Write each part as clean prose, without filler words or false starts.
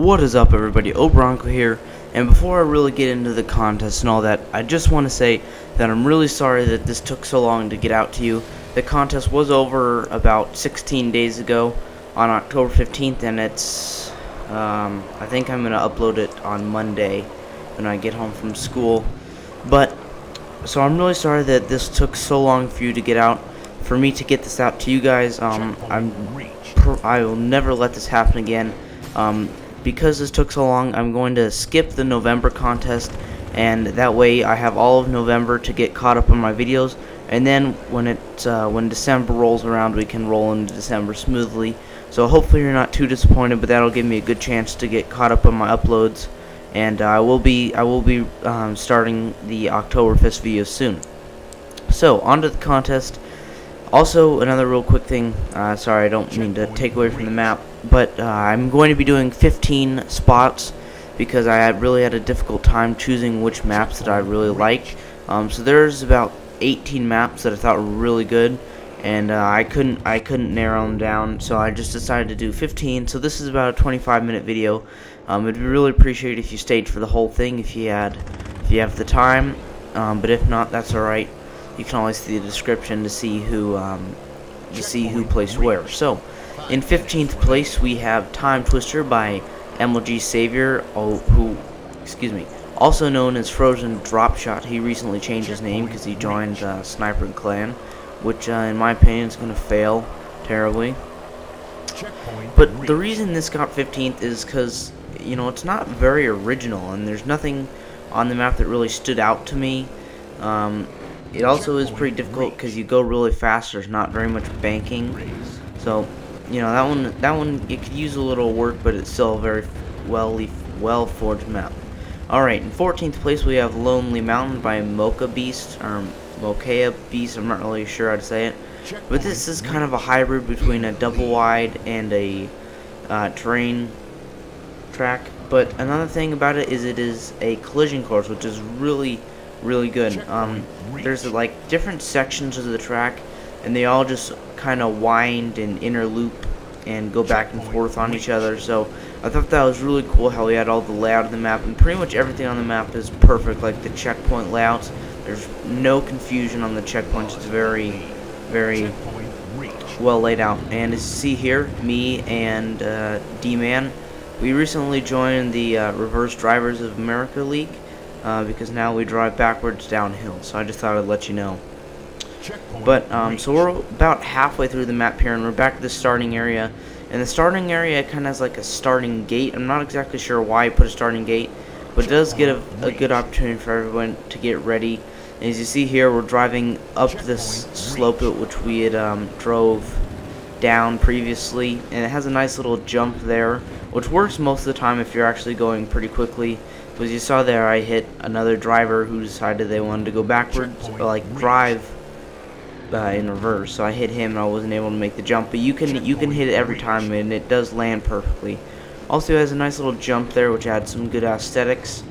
What is up, everybody? oBR0NC0 here, and before I really get into the contest and all that, I just want to say that I'm really sorry that this took so long to get out to you. The contest was over about 16 days ago on October 15th, and it's I think I'm gonna upload it on Monday when I get home from school. But so I'm really sorry that this took so long for you to get out. For me to get this out to you guys, I will never let this happen again. Because this took so long, I'm going to skip the November contest, and that way I have all of November to get caught up on my videos, and then when December rolls around, we can roll into December smoothly. So hopefully you're not too disappointed, but that'll give me a good chance to get caught up on my uploads, and I will be starting the October 5th video soon. So on to the contest. Also, another real quick thing, sorry, I don't mean to take away from the map, but I'm going to be doing 15 spots because I really had a difficult time choosing which maps that I really like. So there's about 18 maps that I thought were really good, and I couldn't narrow them down, so I just decided to do 15. So this is about a 25-minute video. It'd be really appreciated if you stayed for the whole thing if you have the time, but if not, that's alright. You can always see the description to see who placed where. So, in 15th place we have Time Twister by MLG Savior, also known as Frozen Dropshot. He recently changed his name because he joined Sniper Clan, which in my opinion is going to fail terribly. But the reason this got 15th is because, you know, it's not very original, and there's nothing on the map that really stood out to me. It also is pretty difficult because you go really fast. There's not very much banking, so you know that one it could use a little work, but it's still a very well forged map. All right, in 14th place we have Lonely Mountain by Moccabeast or Moccabeast. I'm not really sure how to say it, but this is kind of a hybrid between a double wide and a terrain track. But another thing about it is a collision course, which is really good. There's like different sections of the track, and they all just kind of wind and interloop and go back and forth on each other. So I thought that was really cool how we had all the layout of the map, and pretty much everything on the map is perfect. Like the checkpoint layouts, there's no confusion on the checkpoints. It's very well laid out. And as you see here, me and D-Man, we recently joined the Reverse Drivers of America League. Because now we drive backwards downhill, so I just thought I'd let you know. But so we're about halfway through the map here, and we're back to the starting area. And the starting area kind of has like a starting gate. I'm not exactly sure why I put a starting gate, but it does get a good opportunity for everyone to get ready. And as you see here, we're driving up this slope which we had drove down previously, and it has a nice little jump there, which works most of the time if you're actually going pretty quickly. As you saw there, I hit another driver who decided they wanted to go backwards, or like drive in reverse. So I hit him, and I wasn't able to make the jump. But you can hit it every time, and it does land perfectly. Also, it has a nice little jump there, which adds some good aesthetics.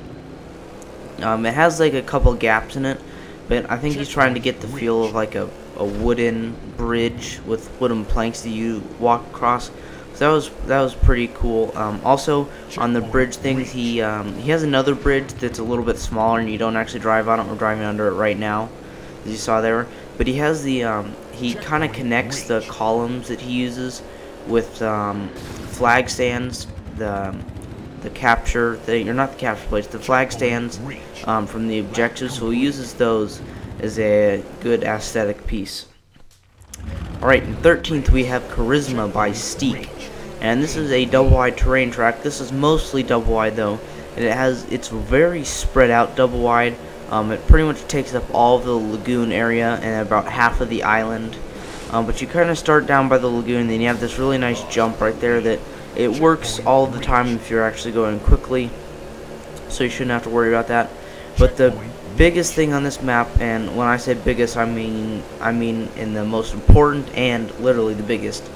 It has like a couple gaps in it, but I think he's trying to get the feel of like a wooden bridge with wooden planks that you walk across. So that was pretty cool. Also, on the bridge things, he has another bridge that's a little bit smaller, and you don't actually drive on it. We're driving under it right now, as you saw there. But he has the he kind of connects the columns that he uses with flag stands, the capture, or not the capture plates, the flag stands from the objectives. So he uses those as a good aesthetic piece. Alright, in 13th we have Karisma by Steeke, and this is a double wide terrain track. This is mostly double wide though, and it's very spread out double wide. It pretty much takes up all of the lagoon area and about half of the island. But you kind of start down by the lagoon, and then you have this really nice jump right there that it works all the time if you're actually going quickly, so you shouldn't have to worry about that. But the biggest thing on this map, and when I say biggest, I mean in the most important and literally the biggest,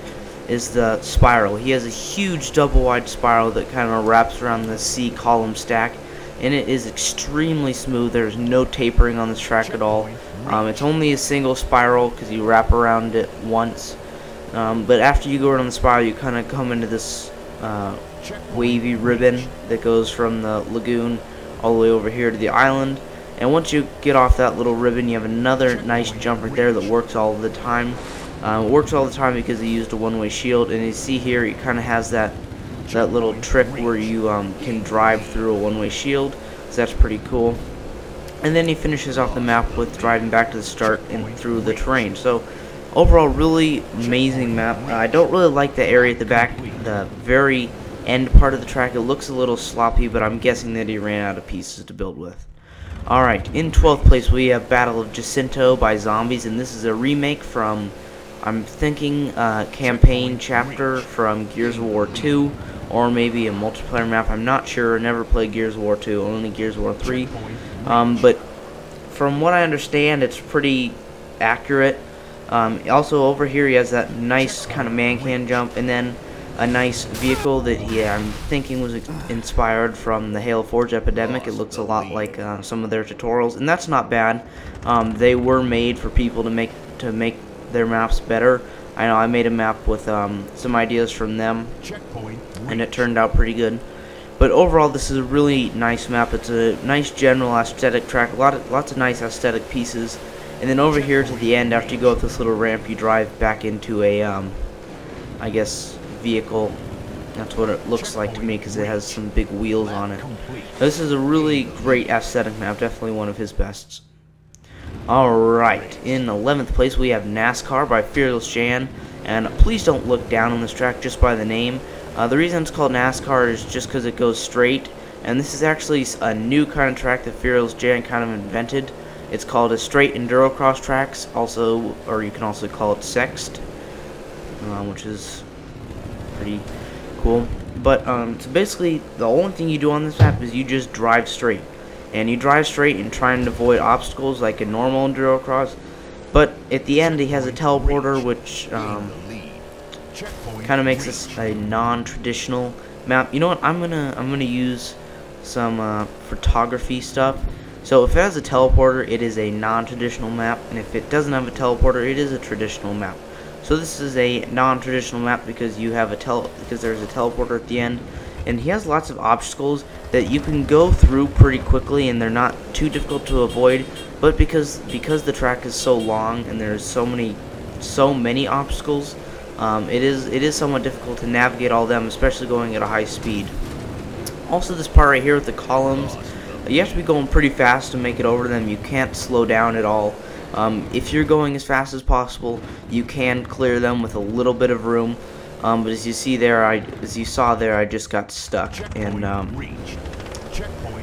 is the spiral. He has a huge double wide spiral that kind of wraps around the C column stack, and it is extremely smooth. There's no tapering on this track at all. It's only a single spiral because you wrap around it once, but after you go around the spiral, you kind of come into this wavy ribbon that goes from the lagoon all the way over here to the island. And once you get off that little ribbon, you have another nice jump right there that works all the time. It works all the time because he used a one-way shield, and you see here it kind of has that little trick where you can drive through a one-way shield, so that's pretty cool. And then he finishes off the map with driving back to the start and through the terrain. So overall, really amazing map. I don't really like the area at the back, the very end part of the track. It looks a little sloppy, but I'm guessing that he ran out of pieces to build with. Alright, in 12th place we have Battle of Jacinto by Zombies, and this is a remake from, I'm thinking, campaign chapter from Gears of War 2, or maybe a multiplayer map. I'm not sure. I never played Gears of War 2, only Gears of War 3. But from what I understand, it's pretty accurate. Also over here he has that nice kind of man-can jump, and then a nice vehicle that I'm thinking was inspired from the Halo Forge Epidemic. It looks a lot like some of their tutorials, and that's not bad. They were made for people to make their maps better. I know I made a map with some ideas from them, and it turned out pretty good. But overall, this is a really nice map. It's a nice general aesthetic track, lots of nice aesthetic pieces. And then over here to the end, after you go up this little ramp, you drive back into a, I guess, vehicle. That's what it looks like to me, because it has some big wheels on it. This is a really great aesthetic map, definitely one of his bests. Alright, in 11th place we have NASCAR by fearlessjan, and please don't look down on this track just by the name. The reason it's called NASCAR is just because it goes straight, and this is actually a new kind of track that fearlessjan kind of invented. It's called a straight enduro cross tracks, also, or you can also call it sexed, which is pretty cool. But so basically, the only thing you do on this map is you just drive straight, and you drive straight and try and avoid obstacles like a normal enduro cross. But at the end, he has a teleporter, which kind of makes this a non-traditional map. You know what? I'm gonna use some photography stuff. So if it has a teleporter, it is a non-traditional map, and if it doesn't have a teleporter, it is a traditional map. So this is a non-traditional map because you have because there's a teleporter at the end, and he has lots of obstacles that you can go through pretty quickly, and they're not too difficult to avoid. But because the track is so long and there's so many obstacles, it is somewhat difficult to navigate all of them, especially going at a high speed. Also, this part right here with the columns, you have to be going pretty fast to make it over them. You can't slow down at all. If you're going as fast as possible, you can clear them with a little bit of room. But as you saw there, I just got stuck, and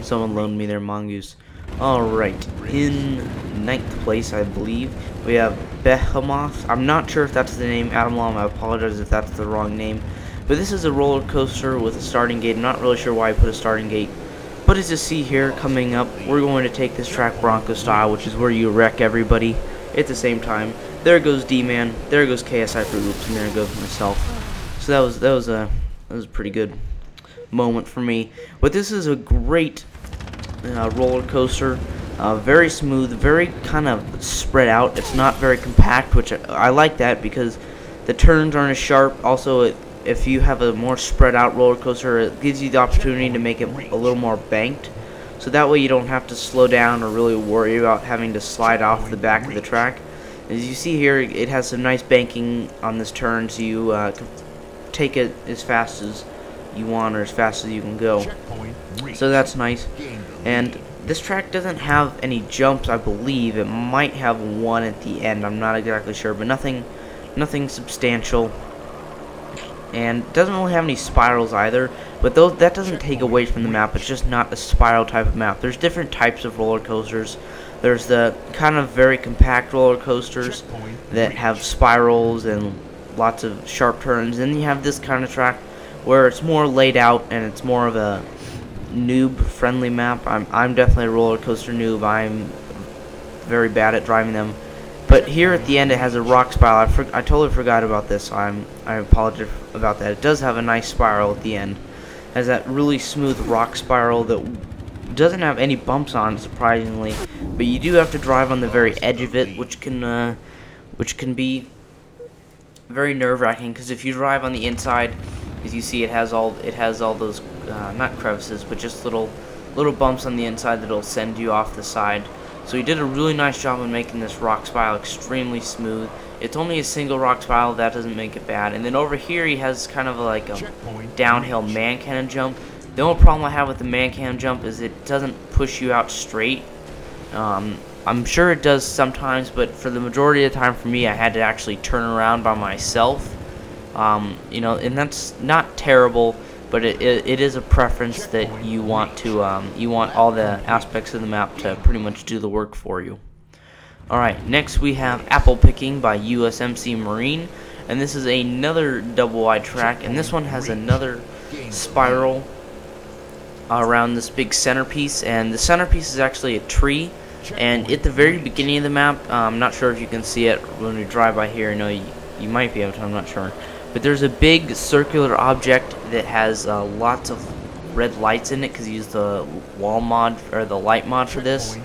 someone loaned me their mongoose. Alright, in 9th place, I believe, we have Behemoth. I'm not sure if that's the name, Adam Long, I apologize if that's the wrong name. But this is a roller coaster with a starting gate. I'm not really sure why I put a starting gate. But as you see here, coming up, we're going to take this track Bronco style, which is where you wreck everybody at the same time. There goes D-Man, there goes KSI for Oops, and there goes myself. So that was a pretty good moment for me. But this is a great roller coaster, very smooth, very kind of spread out. It's not very compact, which I like that because the turns aren't as sharp. Also, if you have a more spread out roller coaster, it gives you the opportunity to make it a little more banked, so that way you don't have to slow down or really worry about having to slide off the back of the track. As you see here, it has some nice banking on this turn, so you can take it as fast as you want or as fast as you can go. So that's nice. And this track doesn't have any jumps, I believe. It might have one at the end, I'm not exactly sure, but nothing substantial. And doesn't really have any spirals either, but that doesn't take away from the map. It's just not a spiral type of map. There's different types of roller coasters. There's the kind of very compact roller coasters that have spirals and lots of sharp turns. Then you have this kind of track where it's more laid out and it's more of a noob-friendly map. I'm definitely a roller coaster noob. I'm very bad at driving them. But here at the end, it has a rock spiral. I totally forgot about this. I apologize about that. It does have a nice spiral at the end. It has that really smooth rock spiral that doesn't have any bumps on it, surprisingly. But you do have to drive on the very edge of it, which can be very nerve-wracking. Because if you drive on the inside, As you see, it has all those not crevices, but just little bumps on the inside that'll send you off the side. So he did a really nice job of making this rock spiral extremely smooth. It's only a single rock spiral, that doesn't make it bad. And then over here he has kind of like a downhill man cannon jump. The only problem I have with the man cannon jump is it doesn't push you out straight. I'm sure it does sometimes, but for the majority of the time for me, I had to actually turn around by myself. You know, and that's not terrible, but it is a preference that you want to you want all the aspects of the map to pretty much do the work for you. Alright, next we have Apple Picking by USMC Marine, and this is another double wide track, and this one has another spiral around this big centerpiece, and the centerpiece is actually a tree. And at the very beginning of the map, I'm not sure if you can see it when we drive by here. No, you might be able to, I'm not sure. But there's a big circular object that has lots of red lights in it, because you use the wall mod, or the light mod for this.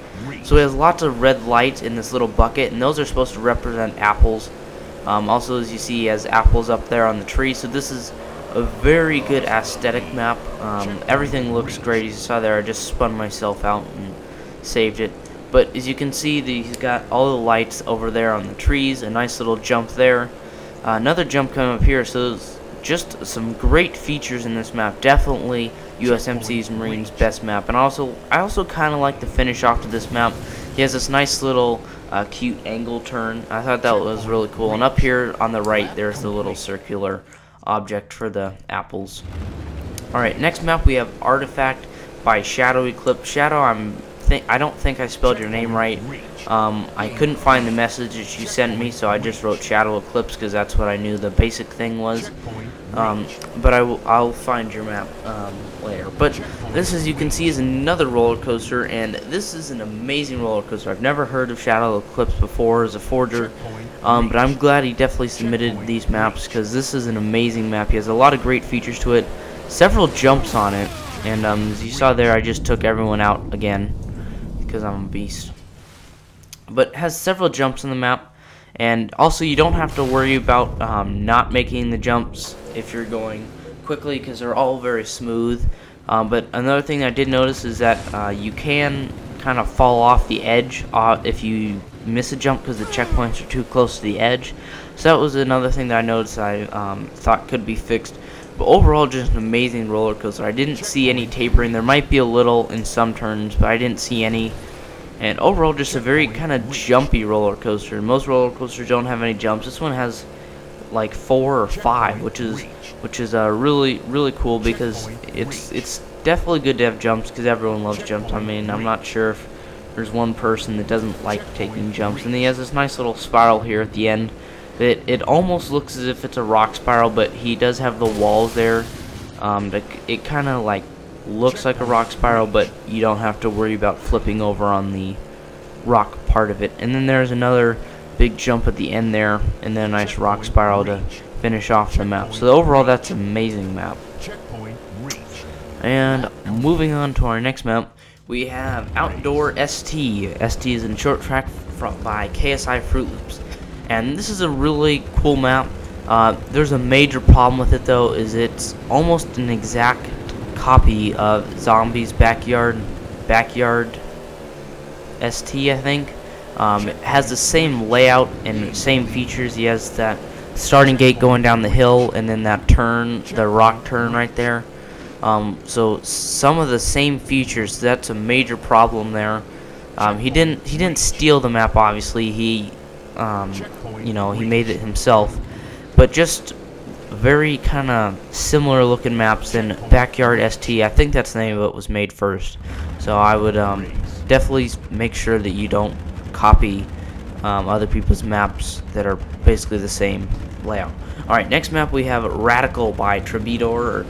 So it has lots of red lights in this little bucket, and those are supposed to represent apples. Also, as you see, he has apples up there on the tree. So this is a very good aesthetic map. Everything looks great. As you saw there, I just spun myself out and saved it. But as you can see, he's got all the lights over there on the trees, a nice little jump there, another jump coming up here. So there's just some great features in this map. Definitely USMC's Marine's best map. And I also kind of like the finish off to this map. He has this nice little cute angle turn. I thought that was really cool. And up here on the right, there's the little circular object for the apples. Alright, next map we have Artifact by Shadow EcLiPiX. Shadow, I don't think I spelled your name right. I couldn't find the message that you sent me, so I just wrote Shadow EcLiPiX because that's what I knew the basic thing was. But I'll find your map later. But this, as you can see, is another roller coaster, and this is an amazing roller coaster. I've never heard of Shadow EcLiPiX before as a forger, but I'm glad he definitely submitted these maps because this is an amazing map. He has a lot of great features to it, several jumps on it, and as you saw there, I just took everyone out again because I'm a beast. But it has several jumps on the map, and also you don't have to worry about not making the jumps if you're going quickly because they're all very smooth. But another thing I did notice is that you can kind of fall off the edge if you miss a jump because the checkpoints are too close to the edge. So that was another thing that I noticed I thought could be fixed. But overall, just an amazing roller coaster. I didn't see any tapering. There might be a little in some turns, but I didn't see any. And overall, just a very kind of jumpy roller coaster. Most roller coasters don't have any jumps. This one has like 4 or 5, which is really cool because it's definitely good to have jumps because everyone loves jumps. I mean, I'm not sure if there's one person that doesn't like taking jumps. And he has this nice little spiral here at the end. It almost looks as if it's a rock spiral, but he does have the walls there. It kind of like looks like a rock spiral, but you don't have to worry about flipping over on the rock part of it. And then there's another big jump at the end there, and then a nice rock spiral to finish off the map. So overall, that's an amazing map. And moving on to our next map, we have Outdoor ST. ST is in short track by KSI Fruit Loops. And this is a really cool map. There's a major problem with it though, is it's almost an exact copy of Zombie's Backyard ST, I think. It has the same layout and same features. He has that starting gate going down the hill, and then that turn, the rock turn right there. So some of the same features. That's a major problem there. He didn't steal the map, obviously. He you know, he made it himself, but just very kind of similar looking maps than Backyard ST. I think that's the name of it was made first. So I would definitely make sure that you don't copy other people's maps that are basically the same layout. Alright, next map we have Radical by trabbedoor,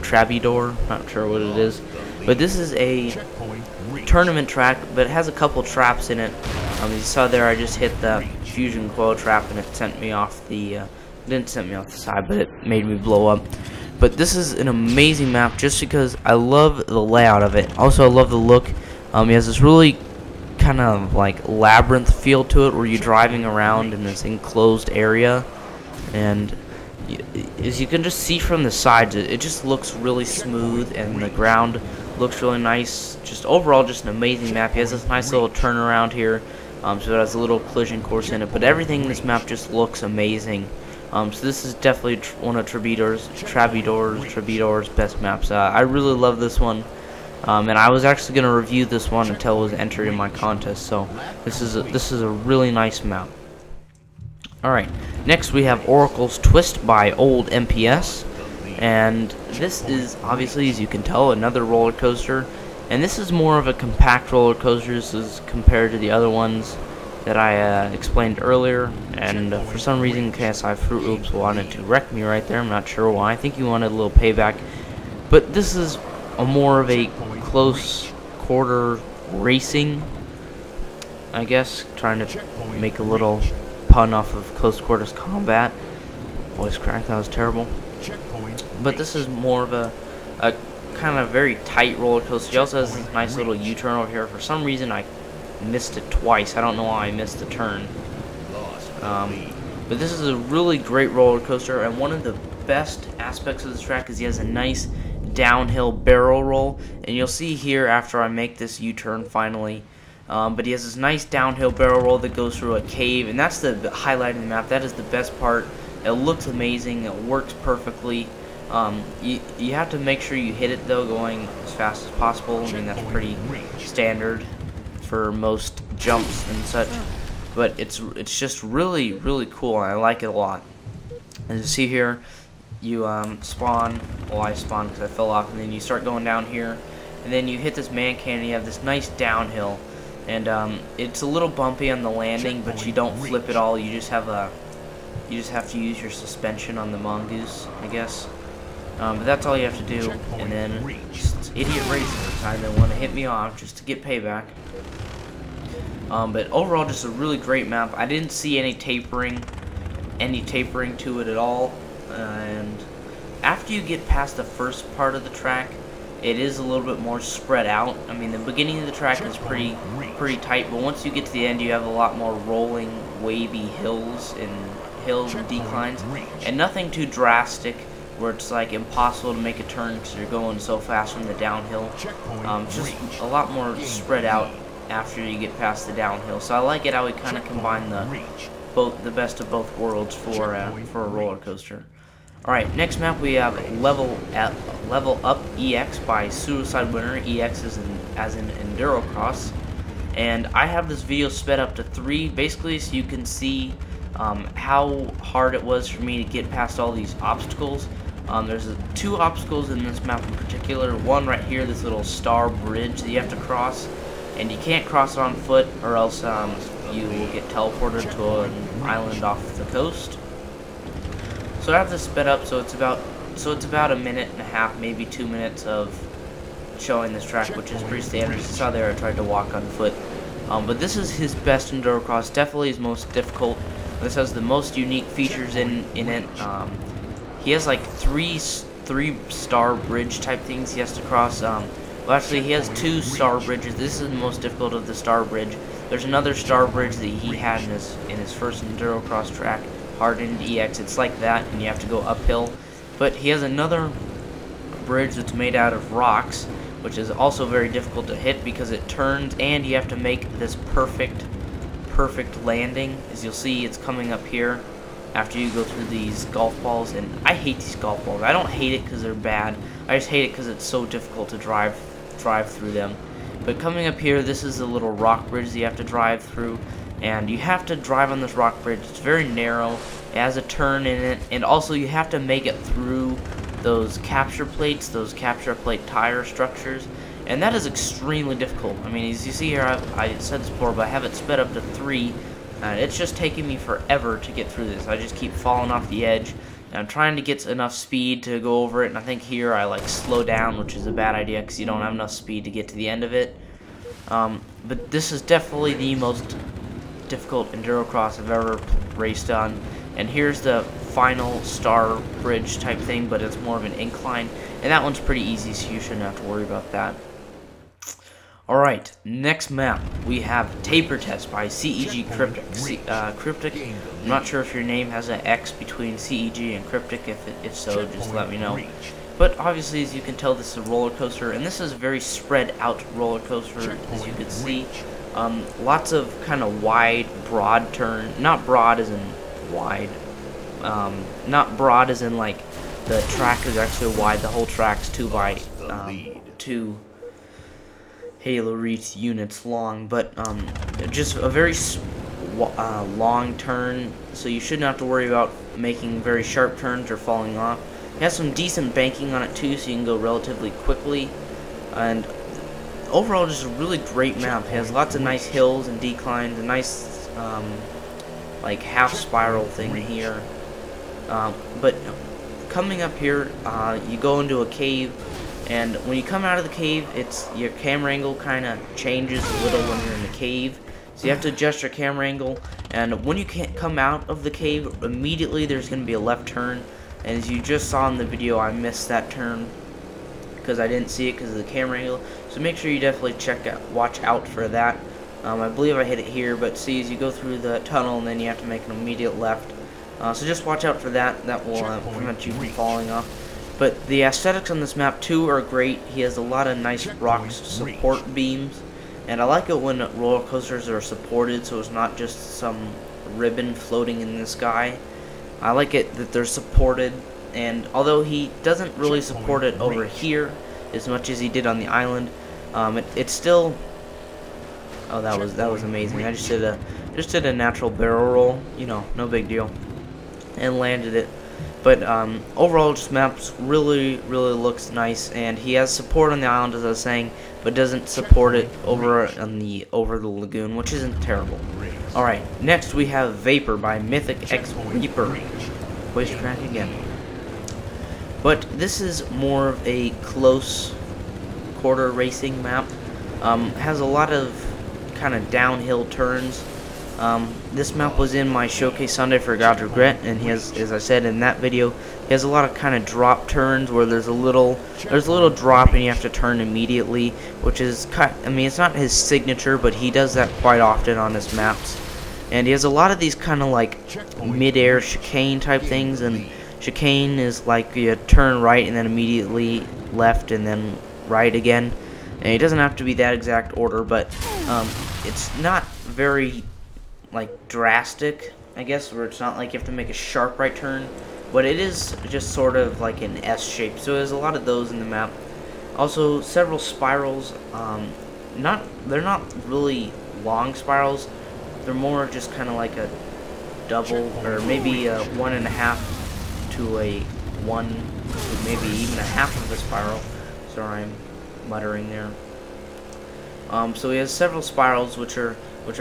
not sure what it is, but this is a tournament track, but it has a couple traps in it. You saw there I just hit the fusion coil trap and it sent me off the didn't send me off the side, but it made me blow up. But this is an amazing map just because I love the layout of it. Also, I love the look. He has this really kind of like labyrinth feel to it where you're driving around in this enclosed area, and as you can just see from the sides, it just looks really smooth, and the ground looks really nice. Just overall, just an amazing map. He has this nice little turnaround here, so it has a little collision course in it, but everything in this map just looks amazing. So this is definitely one of trabbedoor's best maps. I really love this one, and I was actually going to review this one until it was entered in my contest. So this is a really nice map. All right, next we have Oracle's Twist by oldmps, and this is obviously, as you can tell, another roller coaster, and this is more of a compact roller coaster. This is compared to the other ones that I explained earlier, and for some reason KSI Fruit Loops wanted to wreck me right there. I'm not sure why. I think he wanted a little payback, but this is more of a close quarter racing, I guess, trying to make a little pun off of close quarters combat. Voice crack, that was terrible. But this is more of a kind of very tight roller coaster. He also has this nice little U-turn over here. For some reason I missed it twice. I don't know why I missed the turn. But this is a really great roller coaster, and one of the best aspects of this track is he has a nice downhill barrel roll, and you'll see here after I make this U-turn finally. But he has this nice downhill barrel roll that goes through a cave, and that's the highlight of the map. That is the best part. It looks amazing. It works perfectly. You have to make sure you hit it though, going as fast as possible. I mean, that's pretty standard for most jumps and such. But it's just really cool, and I like it a lot. As you see here, you spawn. Well, I spawned because I fell off, and then you start going down here, and then you hit this man cannon. You have this nice downhill. And it's a little bumpy on the landing, but you don't flip at all. You just have to use your suspension on the mongoose, I guess. But that's all you have to do. And then just idiot racer kind of want to hit me off just to get payback. But overall, just a really great map. I didn't see any tapering to it at all. And after you get past the first part of the track, it is a little bit more spread out. I mean, the beginning of the track is pretty tight, but once you get to the end, you have a lot more rolling, wavy hills and declines, and nothing too drastic where it's like impossible to make a turn because you're going so fast from the downhill. Just a lot more spread out after you get past the downhill. So I like it how we kind of combine the best of both worlds for a roller coaster. Alright, next map we have Level Up EX by suicdewinner. EX is as in Endurocross. And I have this video sped up to 3, basically so you can see how hard it was for me to get past all these obstacles. There's 2 obstacles in this map in particular. One right here, this little star bridge that you have to cross. And you can't cross it on foot, or else you will get teleported to an island off the coast. So I have this sped up, so it's about a minute and a half, maybe 2 minutes of showing this track, which is pretty standard. You saw there I tried to walk on foot, but this is his best Endurocross, definitely his most difficult. This has the most unique features in it. He has like three star bridge type things he has to cross. Well, actually, he has 2 star bridges. This is the most difficult of the star bridge. There's another star bridge that he had in his first Endurocross track. Hardened EX, it's like that, and you have to go uphill. But he has another bridge that's made out of rocks, which is also very difficult to hit because it turns, and you have to make this perfect landing. As you'll see, it's coming up here after you go through these golf balls, and I hate these golf balls. I don't hate it because they're bad. I just hate it because it's so difficult to drive through them. But coming up here, this is a little rock bridge that you have to drive through. And you have to drive on this rock bridge. It's very narrow. It has a turn in it. And also you have to make it through those capture plates, those capture plate tire structures. And that is extremely difficult. I mean, as you see here, I said this before, but I have it sped up to 3. It's just taking me forever to get through this. I just keep falling off the edge. And I'm trying to get enough speed to go over it. And I think here I like slow down, which is a bad idea because you don't have enough speed to get to the end of it. But this is definitely the most difficult Endurocross I've ever raced on. And here's the final star bridge type thing, but it's more of an incline, and that one's pretty easy, so you shouldn't have to worry about that. Alright, next map, we have Taper Test by xXMLG. Cryptic, I'm not sure if your name has an X between CEG and Cryptic. If so, just let me know. But obviously, as you can tell, this is a roller coaster, and this is a very spread out roller coaster, as you can see. Lots of kind of wide, broad turn, not broad as in wide, not broad as in like the track is actually wide, the whole track's 2 Halo Reach units long, but just a very long turn, so you shouldn't have to worry about making very sharp turns or falling off. It has some decent banking on it too, so you can go relatively quickly, and overall just a really great map. It has lots of nice hills and declines, a nice like half spiral thing here, but coming up here, you go into a cave. And when you come out of the cave, your camera angle kind of changes a little when you're in the cave. So you have to adjust your camera angle. And when you can't come out of the cave, immediately there's going to be a left turn. And as you just saw in the video, I missed that turn because I didn't see it because of the camera angle. So make sure you definitely watch out for that. I believe I hit it here, but see, as you go through the tunnel, and then you have to make an immediate left. So just watch out for that. That will prevent you from falling off. But the aesthetics on this map too are great. He has a lot of nice rock support beams, and I like it when roller coasters are supported, so it's not just some ribbon floating in the sky. I like it that they're supported, and although he doesn't really support it over here as much as he did on the island, it's still. Oh, that was amazing! I just did a natural barrel roll, you know, no big deal, and landed it. But overall, this map really looks nice, and he has support on the island, as I was saying, but doesn't support it over the lagoon, which isn't terrible. All right, next we have Vapor by Mythic X Reaper. Voice crack again. But this is more of a close quarter racing map. Has a lot of kind of downhill turns. This map was in my showcase Sunday for God's Regret, and he has, as I said in that video, he has a lot of kind of drop turns where there's a little drop and you have to turn immediately, which is I mean, it's not his signature, but he does that quite often on his maps. And he has a lot of these kind of like mid-air chicane type things, and chicane is like you turn right and then immediately left and then right again. And it doesn't have to be that exact order, but it's not very like drastic, I guess, where it's not like you have to make a sharp right turn, but it is just sort of like an S shape, so there's a lot of those in the map. Also, several spirals. They're not really long spirals, they're more just kind of like a double, or maybe a 1.5 to a 1, maybe even a half of a spiral. Sorry, I'm muttering there. So he has several spirals which are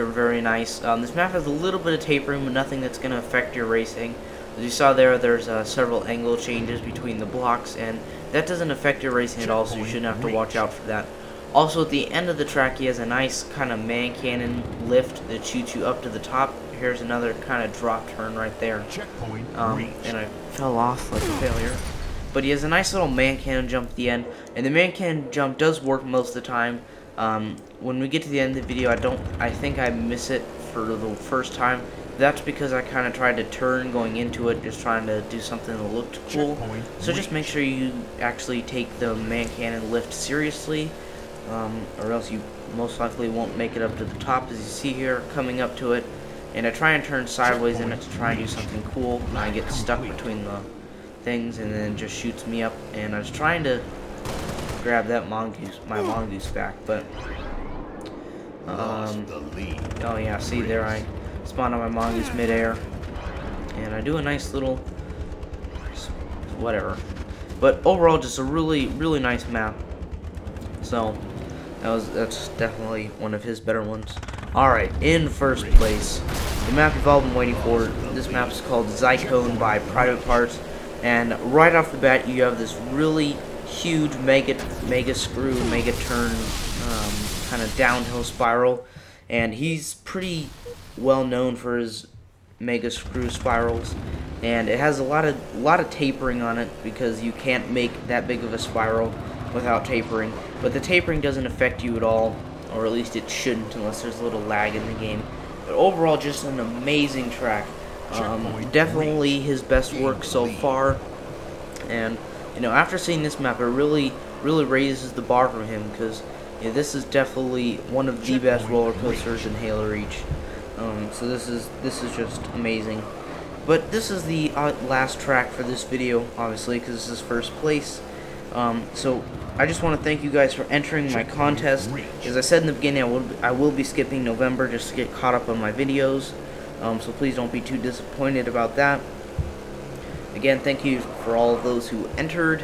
very nice. This map has a little bit of tapering, but nothing that's going to affect your racing. As you saw there's several angle changes between the blocks, and that doesn't affect your racing at all, so you shouldn't have to watch out for that. Also, at the end of the track, he has a nice kind of man cannon lift that shoots you up to the top. Here's another kind of drop turn right there. And I fell off like a failure. But he has a nice little man cannon jump at the end, and the man cannon jump does work most of the time. When we get to the end of the video, I think I miss it for the first time. That's because I kind of tried to turn going into it, just trying to do something that looked cool. So just make sure you actually take the man cannon lift seriously, or else you most likely won't make it up to the top, as you see here, coming up to it. And I try and turn sideways in it to try and do something cool, and I get stuck between the things, and then it just shoots me up. And I was trying to grab that my mongoose back, but oh yeah, see there, I spawned on my mongoose midair, and I do a nice little whatever. But overall, just a really nice map. So that's definitely one of his better ones. Alright, in first place, the map you've all been waiting for. This map is called Zycone by Partz, and right off the bat you have this really huge mega turn kind of downhill spiral, and he's pretty well known for his mega screw spirals, and it has a lot of tapering on it because you can't make that big of a spiral without tapering, but the tapering doesn't affect you at all. or at least it shouldn't unless there's a little lag in the game. But overall, just an amazing track. Definitely his best work so far, and you know, after seeing this map, it really raises the bar for him, because you know, this is definitely one of the best roller coasters in Halo Reach. So this is just amazing. But this is the last track for this video, obviously, because this is first place. So I just want to thank you guys for entering my contest. As I said in the beginning, I will be skipping November just to get caught up on my videos. So please don't be too disappointed about that. Again, thank you for all of those who entered.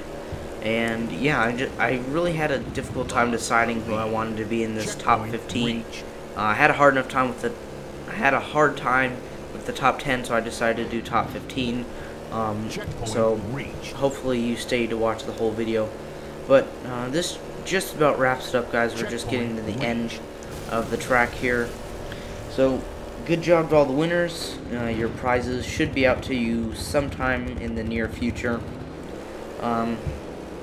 And yeah, I really had a difficult time deciding who I wanted to be in this top 15. I had a hard time with the top 10, so I decided to do top 15. So hopefully you stay to watch the whole video. But this just about wraps it up, guys. We're just getting to the end of the track here. So good job to all the winners. Your prizes should be out to you sometime in the near future.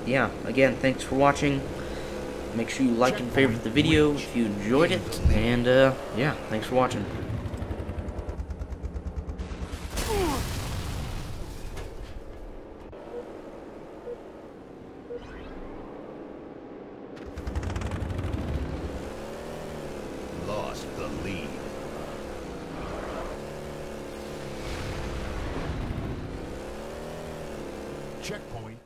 Yeah, again, thanks for watching. Make sure you like and favorite the video if you enjoyed it. And yeah, thanks for watching. Lost the lead. Checkpoint